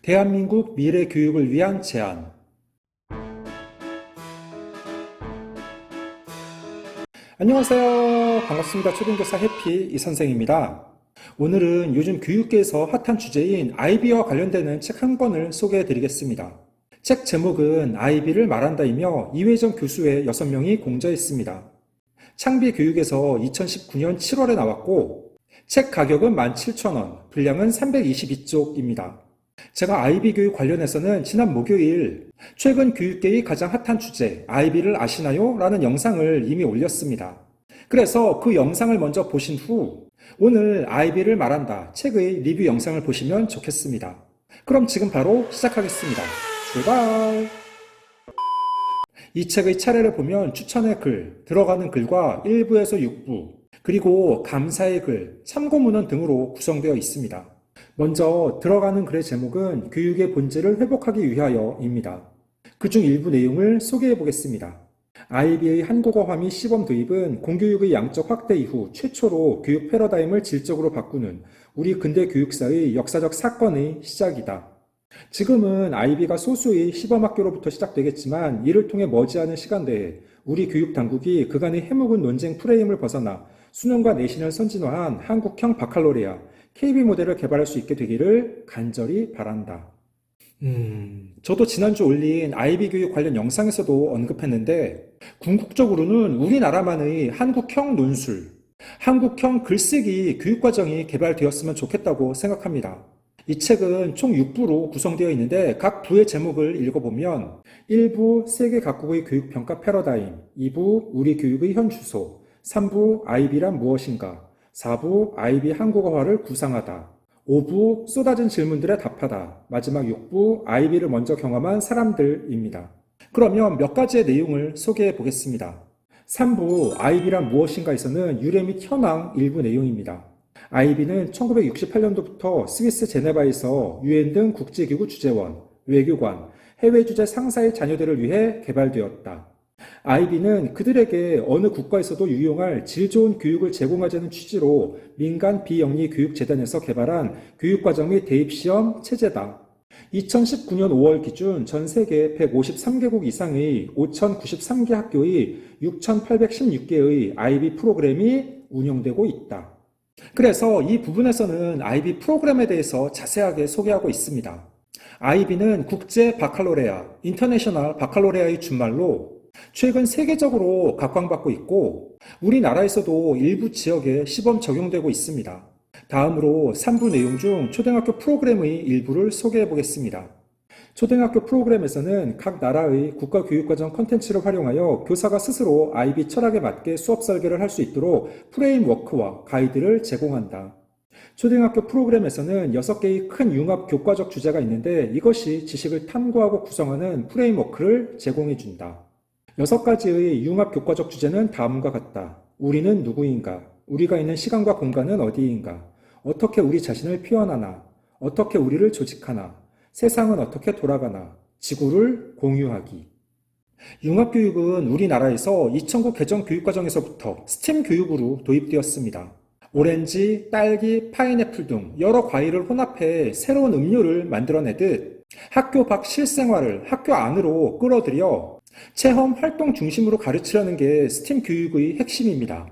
대한민국 미래 교육을 위한 제안. 안녕하세요. 반갑습니다. 초등교사 해피 이선생입니다. 오늘은 요즘 교육계에서 핫한 주제인 아이비와 관련되는 책 한 권을 소개해 드리겠습니다. 책 제목은 아이비를 말한다이며 이회정 교수의 6명이 공저했습니다. 창비교육에서 2019년 7월에 나왔고 책 가격은 17,000원, 분량은 322쪽입니다. 제가 아이비 교육 관련해서는 지난 목요일 최근 교육계의 가장 핫한 주제 아이비를 아시나요? 라는 영상을 이미 올렸습니다. 그래서 그 영상을 먼저 보신 후 오늘 아이비를 말한다 책의 리뷰 영상을 보시면 좋겠습니다. 그럼 지금 바로 시작하겠습니다. 출발! 이 책의 차례를 보면 추천의 글, 들어가는 글과 1부에서 6부, 그리고 감사의 글, 참고문헌 등으로 구성되어 있습니다. 먼저 들어가는 글의 제목은 교육의 본질을 회복하기 위하여입니다. 그중 일부 내용을 소개해 보겠습니다. 아이비의 한국어화 및 시범 도입은 공교육의 양적 확대 이후 최초로 교육 패러다임을 질적으로 바꾸는 우리 근대 교육사의 역사적 사건의 시작이다. 지금은 아이비가 소수의 시범학교로부터 시작되겠지만 이를 통해 머지않은 시간대에 우리 교육당국이 그간의 해묵은 논쟁 프레임을 벗어나 수능과 내신을 선진화한 한국형 바칼로레아, KB 모델을 개발할 수 있게 되기를 간절히 바란다. 저도 지난주 올린 아이비 교육 관련 영상에서도 언급했는데 궁극적으로는 우리나라만의 한국형 논술, 한국형 글쓰기 교육과정이 개발되었으면 좋겠다고 생각합니다. 이 책은 총 6부로 구성되어 있는데 각 부의 제목을 읽어보면 1부 세계 각국의 교육평가 패러다임, 2부 우리 교육의 현 주소, 3부 아이비란 무엇인가, 4부 아이비 한국어화를 구상하다, 5부 쏟아진 질문들에 답하다, 마지막 6부 아이비를 먼저 경험한 사람들입니다. 그러면 몇 가지의 내용을 소개해 보겠습니다. 3부 아이비란 무엇인가에서는 유래 및 현황 일부 내용입니다. 아이비는 1968년도부터 스위스 제네바에서 유엔 등 국제기구 주재원, 외교관, 해외 주재 상사의 자녀들을 위해 개발되었다. 아이비는 그들에게 어느 국가에서도 유용할 질 좋은 교육을 제공하자는 취지로 민간 비영리 교육재단에서 개발한 교육과정 및 대입시험 체제다. 2019년 5월 기준 전 세계 153개국 이상의 5,093개 학교의 6,816개의 아이비 프로그램이 운영되고 있다. 그래서 이 부분에서는 아이비 프로그램에 대해서 자세하게 소개하고 있습니다. 아이비는 국제 바칼로레아, 인터내셔널 바칼로레아의 준말로 최근 세계적으로 각광받고 있고 우리나라에서도 일부 지역에 시범 적용되고 있습니다. 다음으로 3부 내용 중 초등학교 프로그램의 일부를 소개해 보겠습니다. 초등학교 프로그램에서는 각 나라의 국가교육과정 콘텐츠를 활용하여 교사가 스스로 아이비 철학에 맞게 수업 설계를 할 수 있도록 프레임워크와 가이드를 제공한다. 초등학교 프로그램에서는 6개의 큰 융합 교과적 주제가 있는데 이것이 지식을 탐구하고 구성하는 프레임워크를 제공해준다. 6가지의 융합 교과적 주제는 다음과 같다. 우리는 누구인가? 우리가 있는 시간과 공간은 어디인가? 어떻게 우리 자신을 표현하나? 어떻게 우리를 조직하나? 세상은 어떻게 돌아가나? 지구를 공유하기. 융합교육은 우리나라에서 2009 개정 교육과정에서부터 스팀 교육으로 도입되었습니다. 오렌지, 딸기, 파인애플 등 여러 과일을 혼합해 새로운 음료를 만들어내듯 학교 밖 실생활을 학교 안으로 끌어들여 체험 활동 중심으로 가르치려는 게 스팀 교육의 핵심입니다.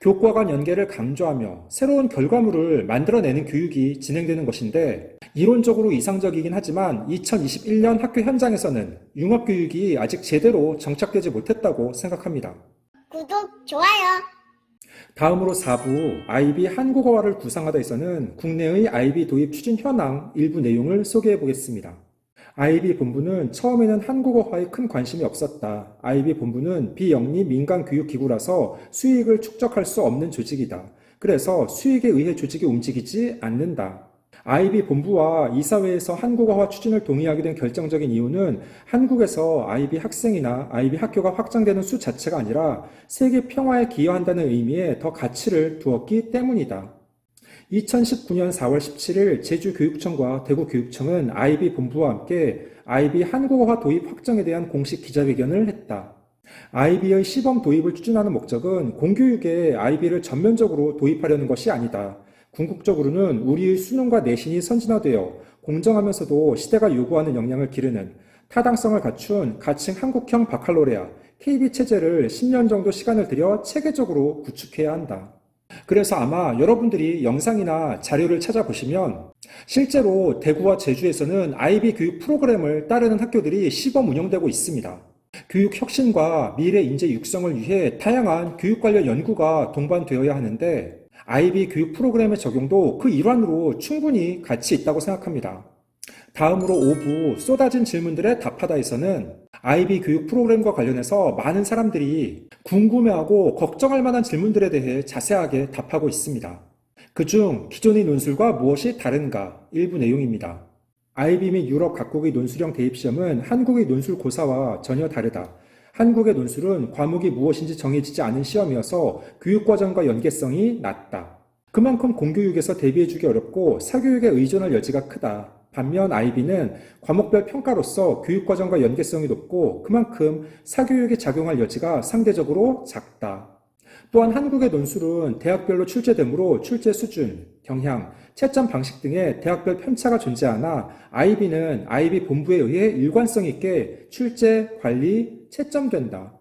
교과 간 연계를 강조하며 새로운 결과물을 만들어내는 교육이 진행되는 것인데 이론적으로 이상적이긴 하지만 2021년 학교 현장에서는 융합교육이 아직 제대로 정착되지 못했다고 생각합니다. 구독, 좋아요. 다음으로 4부 아이비 한국어화를 구상하다에서는 국내의 아이비 도입 추진 현황 일부 내용을 소개해 보겠습니다. 아이비 본부는 처음에는 한국어화에 큰 관심이 없었다. 아이비 본부는 비영리 민간 교육기구라서 수익을 축적할 수 없는 조직이다. 그래서 수익에 의해 조직이 움직이지 않는다. 아이비 본부와 이사회에서 한국어화 추진을 동의하게 된 결정적인 이유는 한국에서 아이비 학생이나 아이비 학교가 확장되는 수 자체가 아니라 세계 평화에 기여한다는 의미에 더 가치를 두었기 때문이다. 2019년 4월 17일 제주교육청과 대구교육청은 아이비 본부와 함께 아이비 한국어화 도입 확정에 대한 공식 기자회견을 했다. 아이비의 시범 도입을 추진하는 목적은 공교육에 아이비를 전면적으로 도입하려는 것이 아니다. 궁극적으로는 우리의 수능과 내신이 선진화되어 공정하면서도 시대가 요구하는 역량을 기르는 타당성을 갖춘 가칭 한국형 바칼로레아 KB 체제를 10년 정도 시간을 들여 체계적으로 구축해야 한다. 그래서 아마 여러분들이 영상이나 자료를 찾아보시면 실제로 대구와 제주에서는 IB 교육 프로그램을 따르는 학교들이 시범 운영되고 있습니다. 교육 혁신과 미래 인재 육성을 위해 다양한 교육 관련 연구가 동반되어야 하는데 IB 교육 프로그램의 적용도 그 일환으로 충분히 가치 있다고 생각합니다. 다음으로 5부 쏟아진 질문들에 답하다에서는 IB 교육 프로그램과 관련해서 많은 사람들이 궁금해하고 걱정할 만한 질문들에 대해 자세하게 답하고 있습니다. 그중 기존의 논술과 무엇이 다른가 일부 내용입니다. IB 및 유럽 각국의 논술형 대입시험은 한국의 논술 고사와 전혀 다르다. 한국의 논술은 과목이 무엇인지 정해지지 않은 시험이어서 교육과정과 연계성이 낮다. 그만큼 공교육에서 대비해주기 어렵고 사교육에 의존할 여지가 크다. 반면 IB는 과목별 평가로서 교육과정과 연계성이 높고 그만큼 사교육에 작용할 여지가 상대적으로 작다. 또한 한국의 논술은 대학별로 출제되므로 출제 수준, 경향, 채점 방식 등의 대학별 편차가 존재하나 IB는 IB 본부에 의해 일관성 있게 출제, 관리, 채점된다.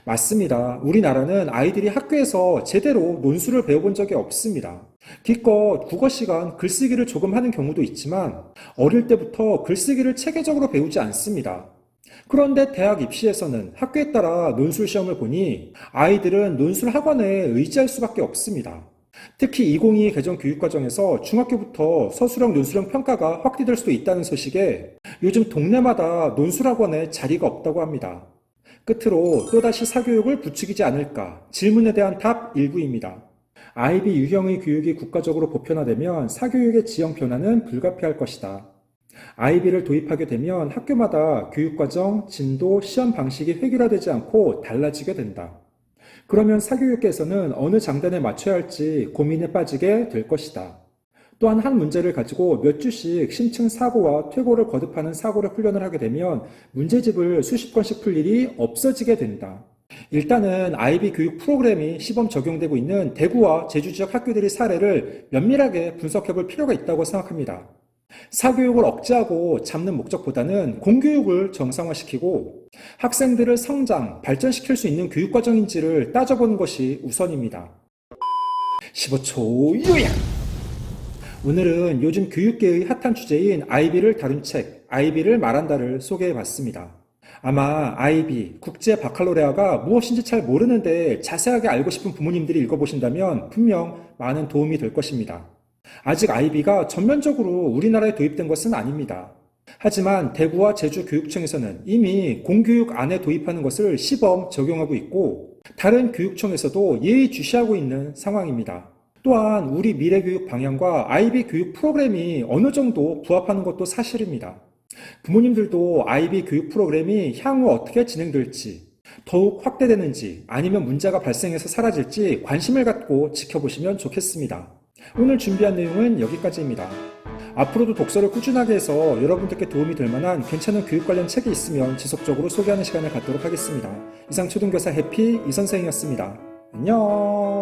맞습니다. 우리나라는 아이들이 학교에서 제대로 논술을 배워본 적이 없습니다. 기껏 국어 시간 글쓰기를 조금 하는 경우도 있지만 어릴 때부터 글쓰기를 체계적으로 배우지 않습니다. 그런데 대학 입시에서는 학교에 따라 논술 시험을 보니 아이들은 논술 학원에 의지할 수밖에 없습니다. 특히 2022 개정 교육과정에서 중학교부터 서술형 논술형 평가가 확대될 수도 있다는 소식에 요즘 동네마다 논술 학원에 자리가 없다고 합니다. 끝으로 또다시 사교육을 부추기지 않을까 질문에 대한 답 일부입니다. IB 유형의 교육이 국가적으로 보편화되면 사교육의 지형 변화는 불가피할 것이다. IB를 도입하게 되면 학교마다 교육과정, 진도, 시험 방식이 획일화되지 않고 달라지게 된다. 그러면 사교육계에서는 어느 장단에 맞춰야 할지 고민에 빠지게 될 것이다. 또한 한 문제를 가지고 몇 주씩 심층 사고와 퇴고를 거듭하는 사고를 훈련을 하게 되면 문제집을 수십 건씩 풀 일이 없어지게 된다. 일단은 IB 교육 프로그램이 시범 적용되고 있는 대구와 제주 지역 학교들의 사례를 면밀하게 분석해 볼 필요가 있다고 생각합니다. 사교육을 억제하고 잡는 목적보다는 공교육을 정상화시키고 학생들을 성장, 발전시킬 수 있는 교육과정인지를 따져보는 것이 우선입니다. 15초 요약! 오늘은 요즘 교육계의 핫한 주제인 IB를 다룬 책, IB를 말한다를 소개해봤습니다. 아마 IB, 국제 바칼로레아가 무엇인지 잘 모르는데 자세하게 알고 싶은 부모님들이 읽어보신다면 분명 많은 도움이 될 것입니다. 아직 IB가 전면적으로 우리나라에 도입된 것은 아닙니다. 하지만 대구와 제주 교육청에서는 이미 공교육 안에 도입하는 것을 시범 적용하고 있고 다른 교육청에서도 예의주시하고 있는 상황입니다. 또한 우리 미래교육 방향과 IB 교육 프로그램이 어느 정도 부합하는 것도 사실입니다. 부모님들도 IB 교육 프로그램이 향후 어떻게 진행될지, 더욱 확대되는지 아니면 문제가 발생해서 사라질지 관심을 갖고 지켜보시면 좋겠습니다. 오늘 준비한 내용은 여기까지입니다. 앞으로도 독서를 꾸준하게 해서 여러분들께 도움이 될 만한 괜찮은 교육 관련 책이 있으면 지속적으로 소개하는 시간을 갖도록 하겠습니다. 이상 초등교사 해피 이선생이었습니다. 안녕.